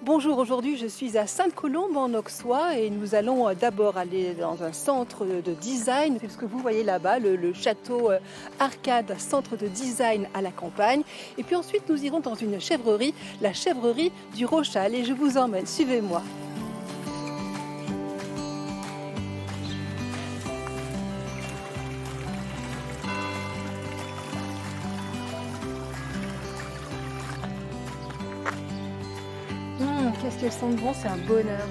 Bonjour, aujourd'hui je suis à Sainte-Colombe en Auxois et nous allons d'abord aller dans un centre de design. C'est ce que vous voyez là-bas, le château Arcade, centre de design à la campagne. Et puis ensuite nous irons dans une chèvrerie, la chèvrerie du Rochal. Et je vous emmène, suivez-moi. Qu'est-ce qu'elles sentent bon, c'est un bonheur.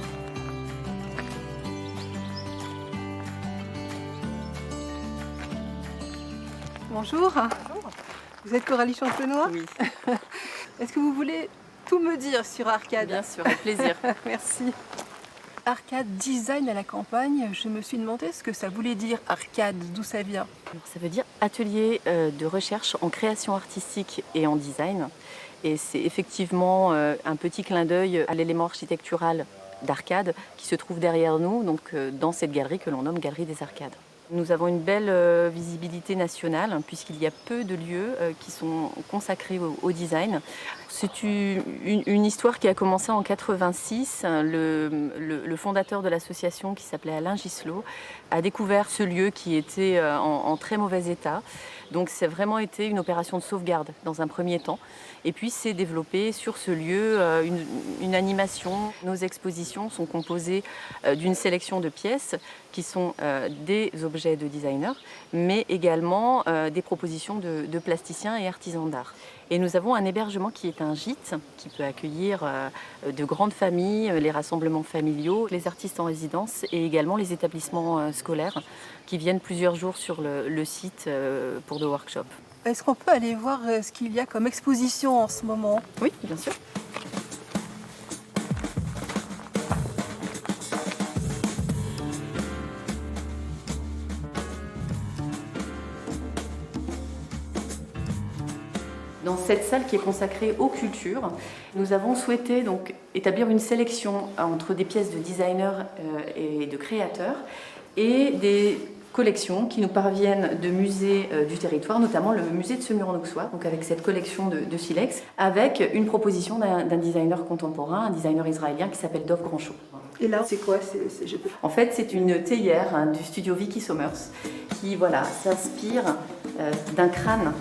Bonjour. Bonjour. Vous êtes Coralie Champenois? Oui, Est-ce que vous voulez tout me dire sur Arcade? bien sûr, avec plaisir. Merci. Arcade design à la campagne, je me suis demandé ce que ça voulait dire arcade, d'où ça vient. Alors, ça veut dire atelier de recherche en création artistique et en design. Et c'est effectivement un petit clin d'œil à l'élément architectural d'Arcade qui se trouve derrière nous, donc dans cette galerie que l'on nomme Galerie des Arcades. Nous avons une belle visibilité nationale puisqu'il y a peu de lieux qui sont consacrés au design. C'est une histoire qui a commencé en 86. Le fondateur de l'association, qui s'appelait Alain Gislot, a découvert ce lieu qui était en très mauvais état. Donc c'est vraiment été une opération de sauvegarde dans un premier temps. Et puis c'est développé sur ce lieu une animation. Nos expositions sont composées d'une sélection de pièces qui sont des objets de designers, mais également des propositions de plasticiens et artisans d'art. Et nous avons un hébergement qui est un gîte, qui peut accueillir de grandes familles, les rassemblements familiaux, les artistes en résidence et également les établissements scolaires qui viennent plusieurs jours sur le site pour de workshops. Est-ce qu'on peut aller voir ce qu'il y a comme exposition en ce moment? Oui, bien sûr. Dans cette salle qui est consacrée aux cultures, nous avons souhaité donc établir une sélection entre des pièces de designers et de créateurs et des collections qui nous parviennent de musées du territoire, notamment le musée de Semur en Auxois, donc avec cette collection de silex, avec une proposition d'un designer contemporain, un designer israélien qui s'appelle Dov Granchot. Et là, c'est quoi? En fait, c'est une théière du studio Vicky Sommers qui s'inspire d'un crâne.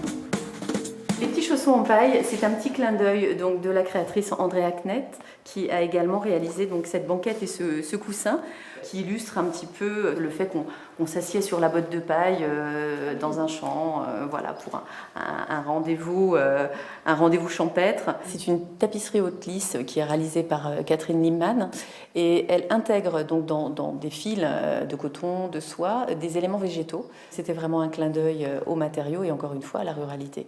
Les petits chaussons en paille, c'est un petit clin d'œil donc de la créatrice Andrea Knet qui a également réalisé donc cette banquette et ce coussin qui illustre un petit peu le fait qu'on s'assied sur la botte de paille dans un champ, pour un rendez-vous champêtre. C'est une tapisserie haute lisse qui est réalisée par Catherine Limman et elle intègre donc dans des fils de coton, de soie, des éléments végétaux. C'était vraiment un clin d'œil aux matériaux et encore une fois à la ruralité.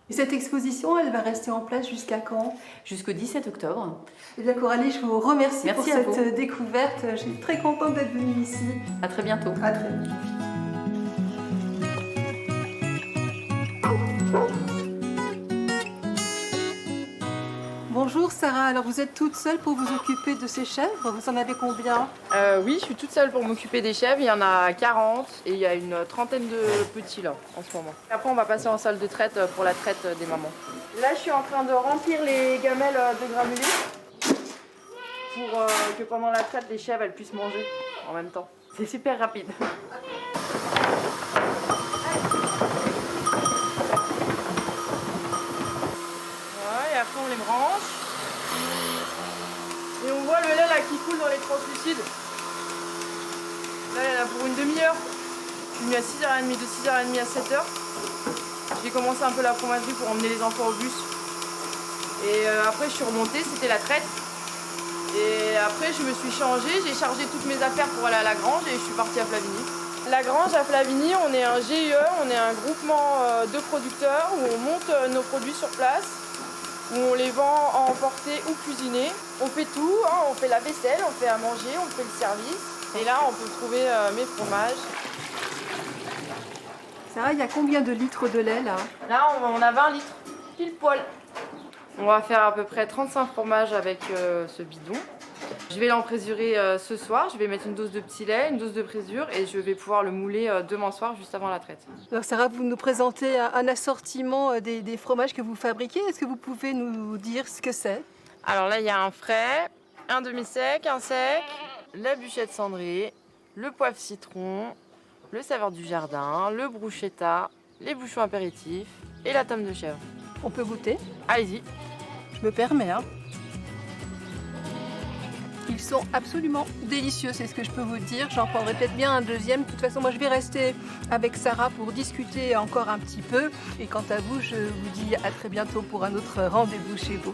Et cette exposition, elle va rester en place jusqu'à quand? Jusqu'au 17 octobre. Eh bien Coralie, je vous remercie Merci pour à vous. cette découverte. Je suis très contente d'être venue ici. À très bientôt. À très vite. Bonjour Sarah, alors vous êtes toute seule pour vous occuper de ces chèvres? Vous en avez combien? Oui, je suis toute seule pour m'occuper des chèvres. Il y en a 40 et il y a une trentaine de petits là en ce moment. Après, on va passer en salle de traite pour la traite des mamans. Là, je suis en train de remplir les gamelles de granulés pour que pendant la traite, les chèvres elles puissent manger en même temps. C'est super rapide. Voilà, et après, on les branche. Et on voit le lait là qui coule dans les translucides. Là, il y en a pour une demi-heure. Je suis mis à 6h30, de 6h30 à 7h. J'ai commencé un peu la fromagerie pour emmener les enfants au bus. Et après, je suis remontée, c'était la traite. Et après, je me suis changée, j'ai chargé toutes mes affaires pour aller à la grange et je suis partie à Flavigny. La grange à Flavigny, on est un GIE, on est un groupement de producteurs où on monte nos produits sur place, où on les vend à emporter ou cuisiner. On fait tout, on fait la vaisselle, on fait à manger, on fait le service. Et là, on peut trouver mes fromages. Sarah, il y a combien de litres de lait là? Là, on a 20 litres, pile poil. On va faire à peu près 35 fromages avec ce bidon. Je vais l'emprésurer ce soir, je vais mettre une dose de petit lait, une dose de présure et je vais pouvoir le mouler demain soir juste avant la traite. Alors Sarah, vous nous présentez un assortiment des fromages que vous fabriquez. Est-ce que vous pouvez nous dire ce que c'est? Alors là, il y a un frais, un demi-sec, un sec, la bûchette cendrée, le poivre citron, le saveur du jardin, le bruschetta, les bouchons apéritifs et la tome de chèvre. On peut goûter? Allez-y. Je me permets, hein. Ils sont absolument délicieux, c'est ce que je peux vous dire. J'en prendrai peut-être bien un deuxième. De toute façon, moi, je vais rester avec Sarah pour discuter encore un petit peu. Et quant à vous, je vous dis à très bientôt pour un autre rendez-vous chez vous.